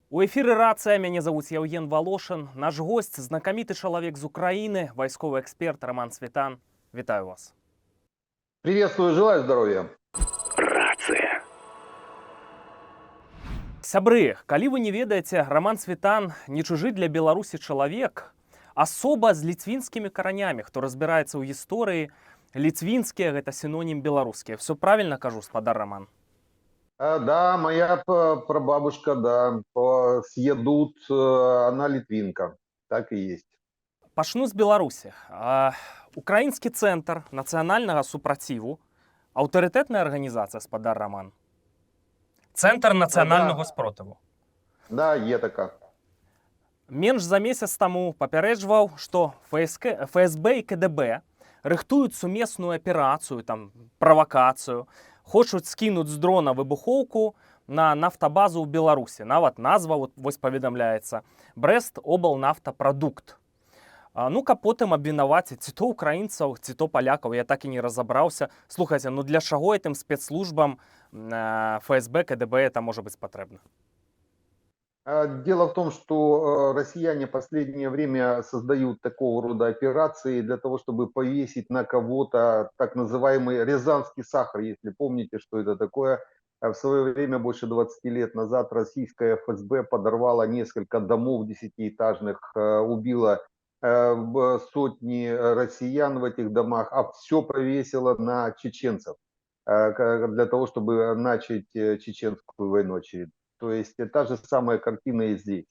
У эфіры рацыя, мяне завуць Яўген Волошин. Наш гость, знакаміты чалавек з Украіны, вайсковы эксперт Роман Цветан. Вітаю вас. Приветствую, желаю здоровья. Рацыя. Сябры, калі вы не ведаеце, Роман Цветан не чужы для Беларусі чалавек, асоба з ліцвінскімі каранямі, хто разбіраецца ў гісторыі. Ліцвінскія гэта сінонім беларускія. Все правильно кажу, спадар Роман? Да, моя прабабушка, да, съедут, она литвинка. Так и есть. Пачну з Беларусі. Украінскі цэнтр нацыянальнага супраціву, аўтарытэтная арганізацыя, спадар Роман. Цэнтр нацыянальнага спротыву. Да, є така. Менш за месяц таму папярэджваў, што ФСБ і КДБ рыхтуюць сумесную аперацыю, там, правакацыю, хочуць скінуць з дрона выбухоўку на нафтабазу ў Беларусі. Нават назва вось паведамляецца Брест облнафтапрадукт. Ну, каб потым абвінаваціць ці то украінцаў, ці то палякаў, я так і не разабраўся. Слухайце, ну для чаго гэтым спецслужбам ФСБ, КДБ это можа быць патрэбна? Дело в том, что россияне в последнее время создают такого рода операции для того, чтобы повесить на кого-то так называемый рязанский сахар, если помните, что это такое. В свое время, больше 20 лет назад, российская ФСБ подорвала несколько домов десятиэтажных, убила сотни россиян в этих домах, а все повесила на чеченцев для того, чтобы начать чеченскую войну очередную. То есть та же самая картина и здесь.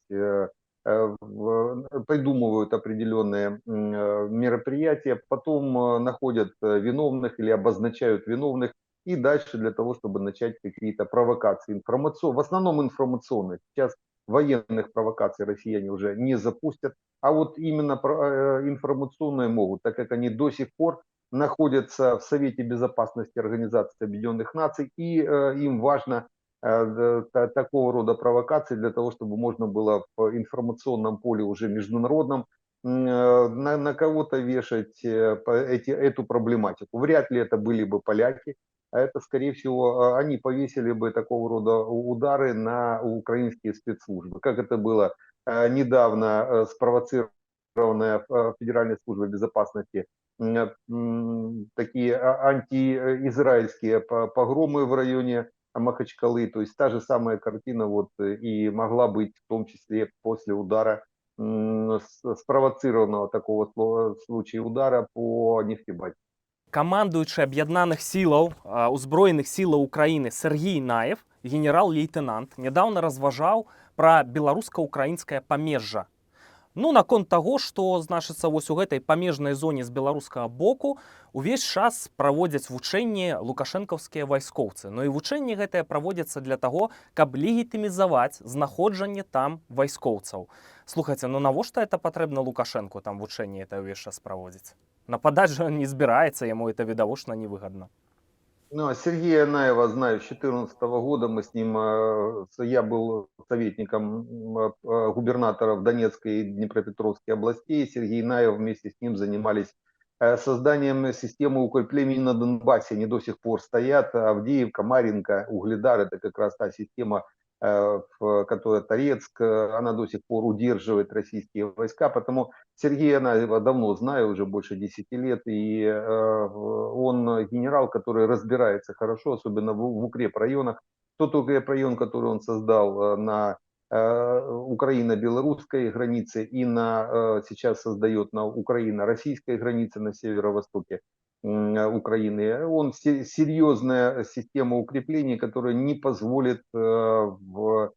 Придумывают определенные мероприятия, потом находят виновных или обозначают виновных, и дальше для того, чтобы начать какие-то провокации. В основном информационные. Сейчас военных провокаций россияне уже не запустят, а вот именно информационные могут, так как они до сих пор находятся в Совете Безопасности Организации Объединенных Наций, и им важно такого рода провокации для того, чтобы можно было в информационном поле уже международном на кого-то вешать эту проблематику. Вряд ли это были бы поляки, а это, скорее всего, они повесили бы такого рода удары на украинские спецслужбы, как это было недавно спровоцированная Федеральной службой безопасности такие антиизраильские погромы в районе Махачкалы. То есть та же самая картина вот и могла быть в том числе после удара, спровоцированного такого случая удара по нефтебазе. Камандуючы аб'яднаных сілаў узброеных сілаў Украіны Сергій Наев, генерал-лейтенант, нядаўна разважаў пра беларуска-украінскае памежжа. Ну, наконт таго, што, значыцца, вось у гэтай памежнай зоне з беларускага боку увесь час праводзяць вучэнні лукашэнкаўскія вайскоўцы. Ну і вучэнні гэтыя праводзяцца для таго, каб легітымізаваць знаходжанне там вайскоўцаў. Слухайце, ну навошта это патрэбна Лукашэнку там вучэнні это ўвесь час праводзіць? Нападаць жа не збіраецца, яму это відавочна невыгадна. Ну, Сергея Наева знаю с 2014 года, мы с ним, я был советником губернатора в Донецкой и Днепропетровской областей, Сергей Наев вместе с ним занимались созданием системы укреплений на Донбассе, они до сих пор стоят, Авдеевка, Марьинка, Угледар, это как раз та система, которая Торецк, она до сих пор удерживает российские войска, потому Сергея Наева давно знаю, уже больше 10 лет, и он генерал, который разбирается хорошо, особенно в укрепрайонах. Тот укрепрайон, который он создал на украино-белорусской границе и сейчас создает на украино-российской границе на северо-востоке Украины. Он серьезная система укреплений, которая не позволит тому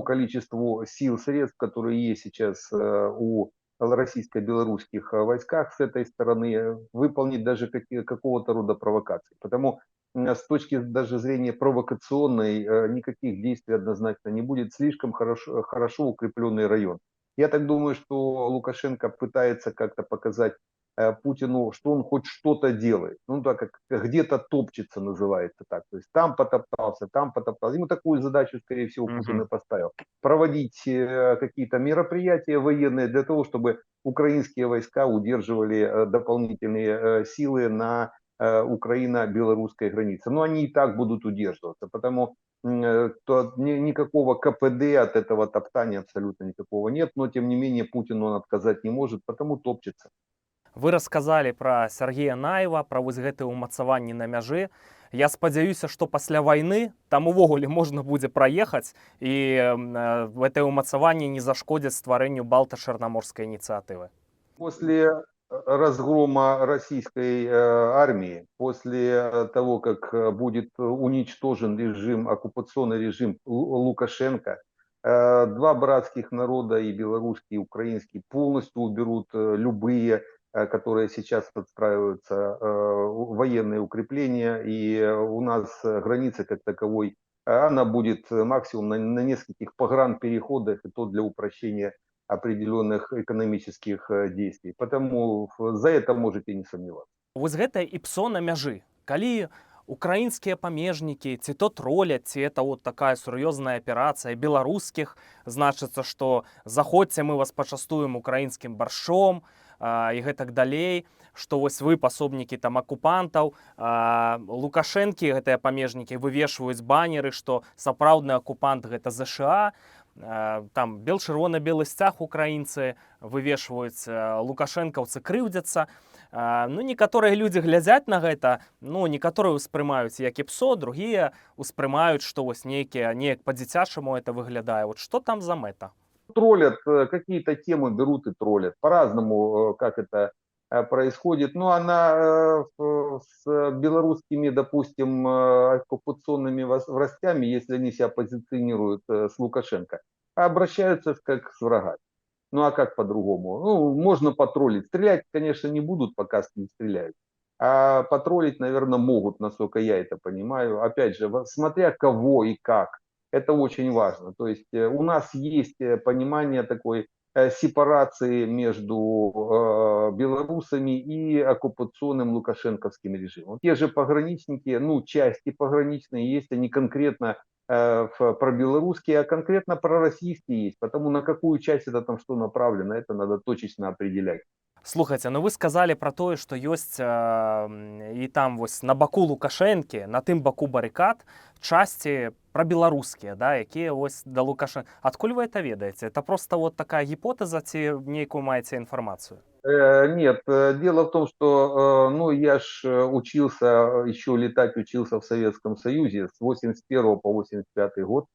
количеству сил, средств, которые есть сейчас у российско-белорусских войсках с этой стороны, выполнить даже какого-то рода провокации. Потому с точки даже зрения провокационной никаких действий однозначно не будет. Слишком хорошо укрепленный район. Я так думаю, что Лукашенко пытается как-то показать Путину, что он хоть что-то делает. Ну, так как где-то топчется, называется так. То есть там потоптался, там потоптался. Ему такую задачу, скорее всего, Путин и поставил. Проводить какие-то мероприятия военные для того, чтобы украинские войска удерживали дополнительные силы на Украино-белорусской границы. Но они и так будут удерживаться, потому то никакого КПД от этого топтания абсолютно никакого нет, но тем не менее Путин он отказать не может, потому топчется. Вы расказалі пра Сергея Наева, пра вось гэтыя ўмацаванні на мяжы. Я спадзяюся, што пасля вайны там увогуле можна будзе праехаць і гэтае ўмацаванне не зашкодзіць стварэнню балта-чарнаморскай инициативы. После разгрома российской армии, после того, как будет уничтожен режим, оккупационный режим Лукашенко, два братских народа, и белорусский, и украинский, полностью уберут любые, которые сейчас отстраиваются, военные укрепления, и у нас граница как таковой, она будет максимум на нескольких погранпереходах, и то для упрощения определенных экономических действий. Потому за это можете не сомневаться. Вось гэтае іпсо на мяжы. Калі украінскія памежнікі ці то троляць, ці это вот такая сур'ёзная аперацыя беларускіх, значыцца, што заходзьце, мы вас пачастуем украінскім баршом і гэтак далей, што вось вы пасобнікі там акупантаў, Лукашэнкі, гэтыя памежнікі вывешваюць банеры, што сапраўдны акупант гэта ЗША, там бел-чырвона-белы сцяг украінцы вывешваюць, лукашэнкаўцы крыўдзяцца. Ну, некаторыя людзі глядзяць на гэта, ну, некаторыя ўспрымаюць як іпсо, другія ўспрымаюць, што вось неяк па-дзіцячаму это выглядае. Вот что там за мэта? Троллят, какие-то темы берут и троллят. По-разному, как это происходит. Но она с белорусскими, допустим, оккупационными властями, если они себя позиционируют с Лукашенко, обращаются как с врагами. Ну а как по-другому? Ну, можно потроллить. Стрелять, конечно, не будут, пока не стреляют. А потроллить, наверное, могут, насколько я это понимаю. Опять же, смотря кого и как. Это очень важно. То есть у нас есть понимание такой сепарации между белорусами и оккупационным лукашенковским режимом. Те же пограничники, ну, части пограничные есть, они конкретно пробелорусские, а конкретно пророссийские есть. Потому на какую часть это там что направлено, это надо точечно определять. Слухайте, ну вы сказали про тое, што ёсць і там вось на баку Лукашэнкі, на тым баку барыкад, часці прабеларускія, да, якія вось да Лукашэнкі. Адкуль вы это ведаеце? Это просто вот такая гіпотэза ці нейкую маеце інфармацыю? Нет, дело в том, что ну, я ж учился, еще летать учился в Советском Союзе с 81 по 85 год.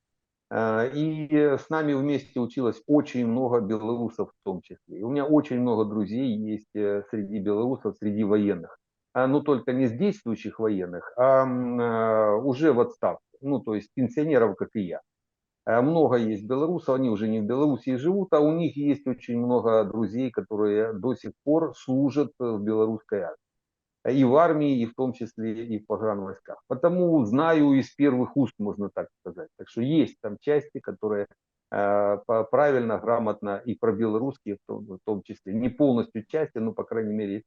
И с нами вместе училось очень много белорусов в том числе. И у меня очень много друзей есть среди белорусов, среди военных. Ну, только не с действующих военных, а уже в отставке. Ну, то есть пенсионеров, как и я. Много есть белорусов, они уже не в Белоруссии живут, а у них есть очень много друзей, которые до сих пор служат в белорусской армии. И в армии, и в том числе и в погранвойсках. Потому знаю из первых уст, можно так сказать. Так что есть там части, которые правильно, грамотно и про белорусские в том числе. Не полностью части, но, по крайней мере,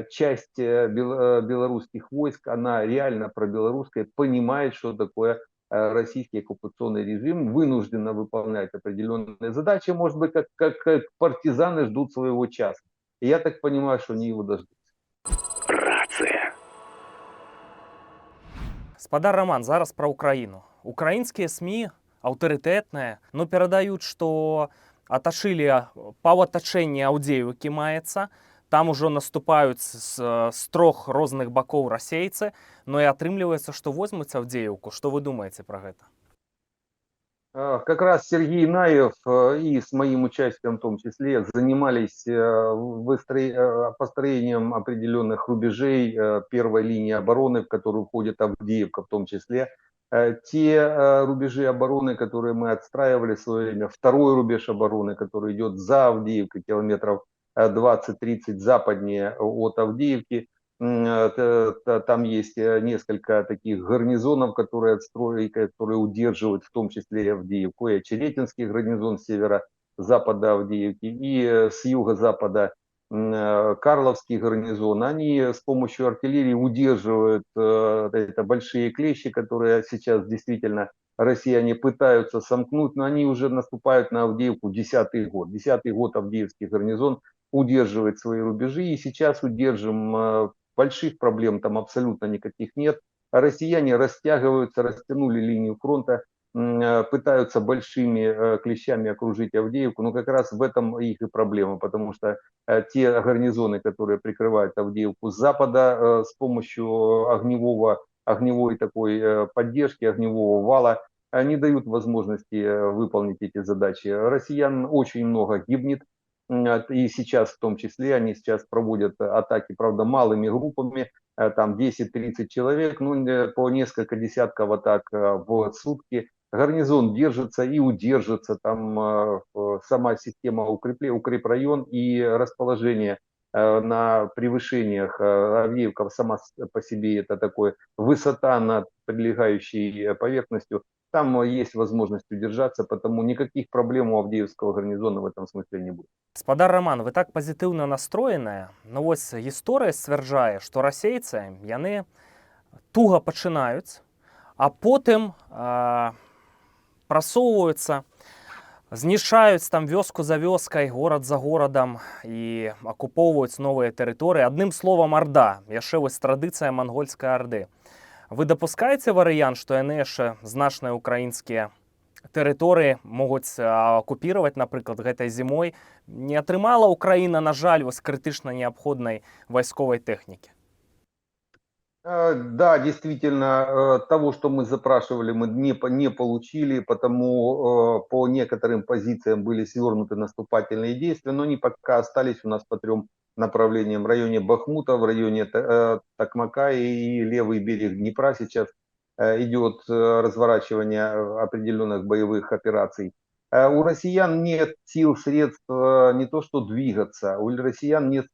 часть белорусских войск, она реально пробелорусская, понимает, что такое российский оккупационный режим, вынужденно выполнять определенные задачи, может быть, как партизаны ждут своего часа. И я так понимаю, что они его дождутся. Спадар Роман, зараз пра Украіну. Украінскія СМІ аўтарытэтныя, но перадаюць, што атачылі паўатачэнне Аўдзеевкі маецца, там ужо наступаюць з трох розных бакоў расейцы, но і атрымліваецца, што возьмуць Аўдзеевку. Што вы думаеце пра гэта? Как раз Сергей Наев и с моим участием в том числе занимались построением определенных рубежей первой линии обороны, в которую входит Авдеевка в том числе. Те рубежи обороны, которые мы отстраивали в свое время, второй рубеж обороны, который идет за Авдеевкой, километров 20-30 западнее от Авдеевки, там есть несколько таких гарнизонов, которые отстроили, которые удерживают в том числе и Авдеевку, и Очеретинский гарнизон с северо-запада Авдеевки, и с юго-запада Карловский гарнизон. Они с помощью артиллерии удерживают это большие клещи, которые сейчас действительно россияне пытаются сомкнуть, но они уже наступают на Авдеевку 10-й год. 10-й год Авдеевский гарнизон удерживает свои рубежи, и сейчас удержим больших проблем там абсолютно никаких нет. Россияне растягиваются, растянули линию фронта, пытаются большими клещами окружить Авдеевку, но как раз в этом их и проблема, потому что те гарнизоны, которые прикрывают Авдеевку с запада с помощью огневой такой поддержки, огневого вала, не дают возможности выполнить эти задачи. Россиян очень много гибнет, и сейчас в том числе, они сейчас проводят атаки, правда, малыми группами, там 10-30 человек, ну, по несколько десятков атак в сутки. Гарнизон держится и удержится, там сама система укрепрайон и расположение на превышениях Авдеевка сама по себе это такое высота над прилегающей поверхностью, там есть возможность удержаться, потому никаких проблем у Авдеевского гарнизона в этом смысле не будет. Гаспадар Роман, вы так пазітыўна настроеныя, ну вось гісторыя сцвярджае, што расейцы яны туга пачынаюць, а потым прасоўваюцца, знішчаюць там вёску за вёскай, горад за горадам і акупоўваюць новыя тэрыторыі. Адным словам, арда, яшчэ вось традыцыя мангольскай арды. Вы дапускаеце варыянт, што яны яшчэ значныя украінскія тэрыторыі могуць акупіраваць, напрыклад, гэтай зімой? Не атрымала Украіна, на жаль, вось крытычна неабходнай вайсковай тэхнікі? Да, действительно, того, что мы запрашивали, мы не получили, потому по некоторым позициям были свернуты наступательные действия, но они пока остались у нас по 3 направлениям: в районе Бахмута, в районе Токмака и левый берег Днепра сейчас идет разворачивание определенных боевых операций. У россиян нет сил, средств не то что двигаться, у россиян нет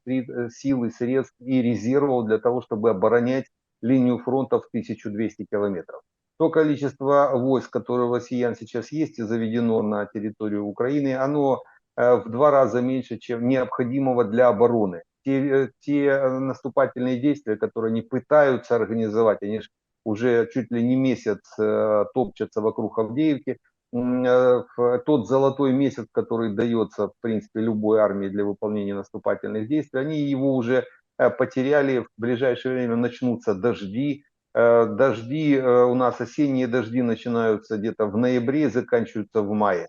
сил и средств и резервов для того, чтобы оборонять линию фронта в 1200 километров. То количество войск, которое у россиян сейчас есть и заведено на территорию Украины, оно в 2 раза меньше, чем необходимого для обороны. Те наступательные действия, которые они пытаются организовать, они же уже чуть ли не месяц топчутся вокруг Авдеевки. Тот золотой месяц, который дается, в принципе, любой армии для выполнения наступательных действий, они его уже потеряли. В ближайшее время начнутся дожди. Дожди у нас, осенние дожди начинаются где-то в ноябре и заканчиваются в мае.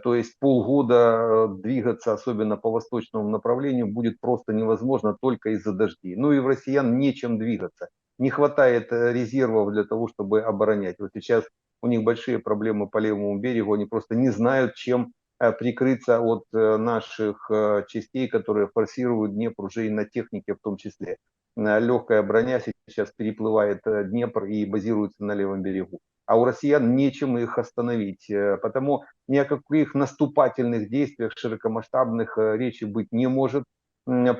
То есть полгода двигаться, особенно по восточному направлению, будет просто невозможно только из-за дождей. Ну и в россиян нечем двигаться. Не хватает резервов для того, чтобы оборонять. Вот сейчас у них большие проблемы по левому берегу, они просто не знают, чем прикрыться от наших частей, которые форсируют Днепр уже и на технике в том числе. Легкая броня сейчас переплывает Днепр и базируется на левом берегу. А у россиян нечем их остановить. Потому ни о каких наступательных действиях широкомасштабных речи быть не может.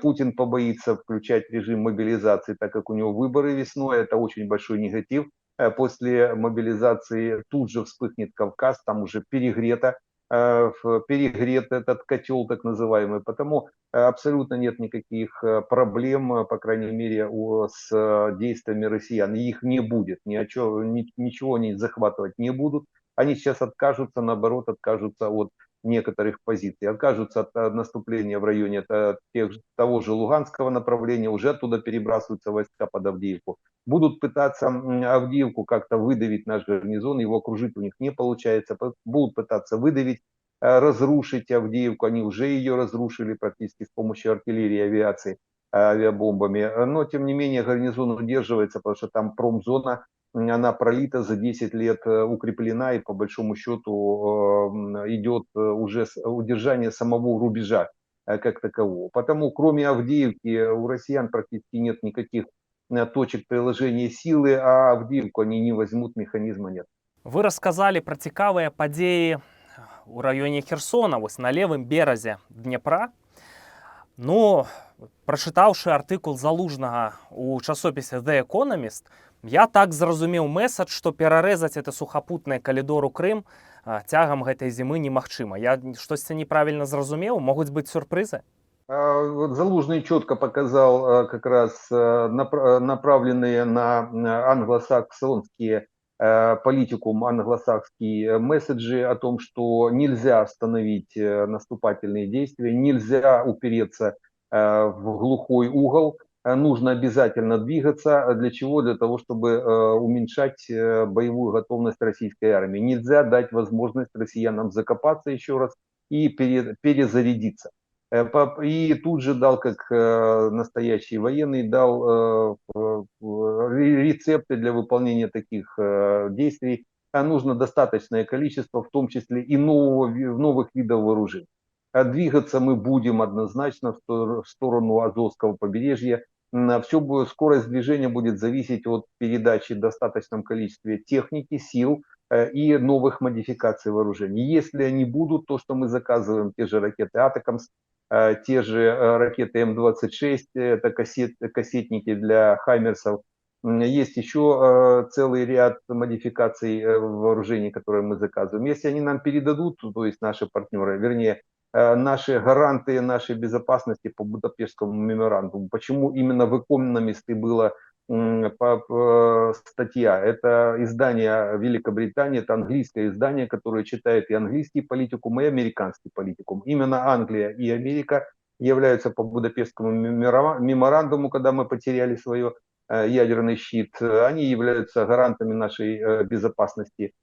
Путин побоится включать режим мобилизации, так как у него выборы весной. Это очень большой негатив. После мобилизации тут же вспыхнет Кавказ, там уже перегрет этот котел так называемый, потому абсолютно нет никаких проблем, по крайней мере, с действиями россиян. И их не будет, ничего они захватывать не будут. Они сейчас откажутся, наоборот, откажутся от некоторых позиций, откажутся от наступления в районе того же Луганского направления, уже оттуда перебрасываются войска под Авдеевку. Будут пытаться Авдеевку как-то выдавить, наш гарнизон, его окружить у них не получается, будут пытаться выдавить, разрушить Авдеевку, они уже ее разрушили практически с помощью артиллерии и авиации, авиабомбами, но тем не менее гарнизон удерживается, потому что там промзона, она пролита за 10 лет, укреплена, и по большому счету идет уже удержание самого рубежа как такового. Потому кроме Авдеевки у россиян практически нет никаких точек приложения силы, а Авдеевку они не возьмут, механизма нет. Вы расказалі пра цікавыя падзеі у раёне Херсона, вось на левым беразе Днепра. Ну, прачытаўшы артыкул Залужнага у часопісе The Economist, я так зразумеў месадж, што перарэзаць это сухапутны калідор у Крым цягам гэтай зімы немагчыма. Я штосьці неправільна зразумеў, могуць быць сюрпрызы? Вот Залужный четко показал как раз направленные на англосаксонские политикум, англосакские месседжи о том, что нельзя остановить наступательные действия, нельзя упереться в глухой угол. нужно обязательно двигаться. Для чего? Для того, чтобы уменьшать боевую готовность российской армии. Нельзя дать возможность россиянам закопаться еще раз и перезарядиться. И тут же дал, как настоящий военный, дал рецепты для выполнения таких действий. Нужно достаточное количество, в том числе и новых видов вооружений. Двигаться мы будем однозначно в сторону Азовского побережья. Скорость движения будет зависеть от передачи в достаточном количестве техники, сил и новых модификаций вооружений. Если они будут, то, что мы заказываем, те же ракеты «Атакамс», те же ракеты М-26, это кассетники для «Хаймерсов». Есть еще целый ряд модификаций вооружений, которые мы заказываем. Если они нам передадут, то есть наши партнеры, вернее, наши гаранты нашей безопасности по Будапештскому меморандуму. Почему именно в «Экономисте» была статья? Это издание Великобритании, это английское издание, которое читает и английский политикум, и американский политикум. Именно Англия и Америка являются по Будапештскому меморандуму, когда мы потеряли свое ядерный щит, они являются гарантами нашей безопасности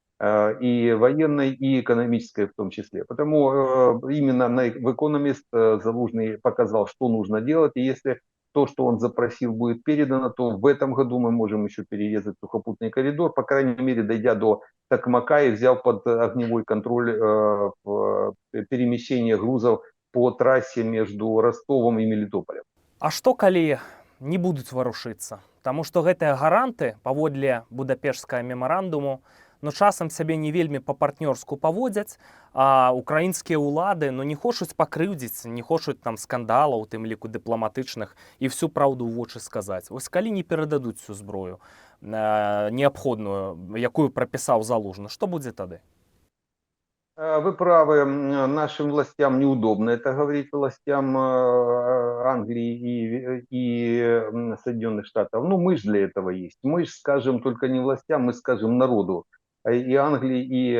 и военной, и экономической в том числе. Потому именно в «Экономист» Залужный показал, что нужно делать, и если то, что он запросил, будет передано, то в этом году мы можем еще перерезать сухопутный коридор, по крайней мере, дойдя до Токмака и взяв под огневой контроль перемещение грузов по трассе между Ростовом и Мелитополем. А што калі не будуць варушыцца? Таму што гэтыя гаранты паводле Будапештскага мемарандуму часам сябе не вельмі па-партнёрску паводзяць, а украінскія ўлады не хочуць пакрыўдзіць, не хочуць там скандалаў, у тым ліку дыпламатычных, і всю праўду ў вочы сказаць. Вось калі не перададуць всю зброю неабходную, якую прапісаў Залужны, што будзе тады? Вы правы, нашим властям неудобно это говорить, властям Англии и Соединенных Штатов. Ну, мы же для этого есть. Мы же скажем только не властям, мы скажем народу. И Англии, и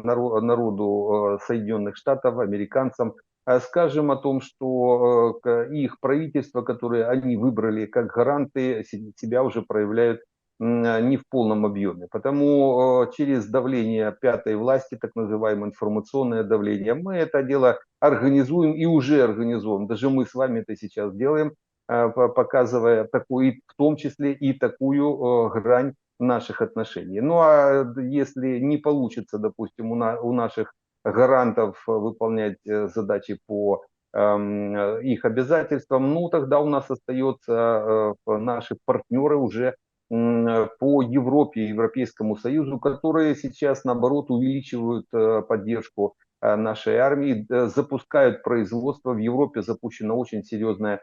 народу Соединенных Штатов, американцам. Скажем о том, что их правительство, которое они выбрали как гаранты, себя уже проявляют не в полном объеме. Потому через давление пятой власти, так называемое информационное давление, мы это дело организуем и уже организуем. Даже мы с вами это сейчас делаем, показывая такую, в том числе и такую грань наших отношений. Ну а если не получится, допустим, у наших гарантов выполнять задачи по их обязательствам, ну тогда у нас остаются наши партнеры уже по Европе, Европейскому Союзу, которые сейчас, наоборот, увеличивают поддержку нашей армии, запускают производство. В Европе запущено очень серьезное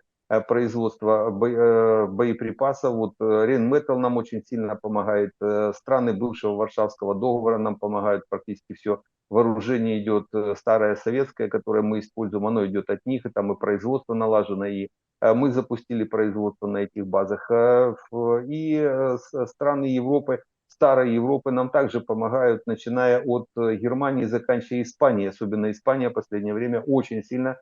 производство боеприпасов. Вот Рейнметал нам очень сильно помогает, страны бывшего Варшавского договора нам помогают, практически все вооружение идет старое советское, которое мы используем, оно идет от них, и там и производство налажено, и мы запустили производство на этих базах. И страны Европы, старой Европы нам также помогают, начиная от Германии, заканчивая Испанией. Особенно Испания в последнее время очень сильно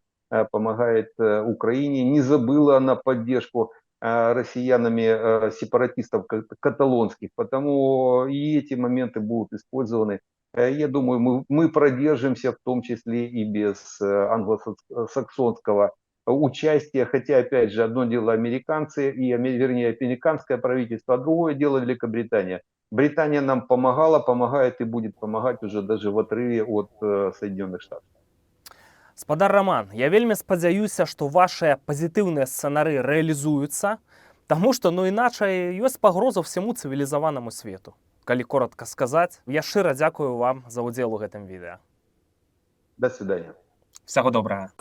помогает Украине. Не забыла она поддержку россиянами сепаратистов каталонских, потому и эти моменты будут использованы. Я думаю, мы продержимся, в том числе и без англосаксонского участия, хотя, опять же, одно дело американцы, вернее, американское правительство, а другое дело Великобритания. Британия нам помогала, помогает и будет помогать уже даже в отрыве от Соединенных Штатов. Спадар Роман, я вельмі спадзяюся, што вашыя пазітыўныя сцэнары рэалізуюцца, таму што, іначай ёсць пагроза ўсяму цывілізаванаму свету. Калі коротка сказаць, я шчыра дзякую вам за ўдзел у гэтым відэа. До свидания. Всяго добрага.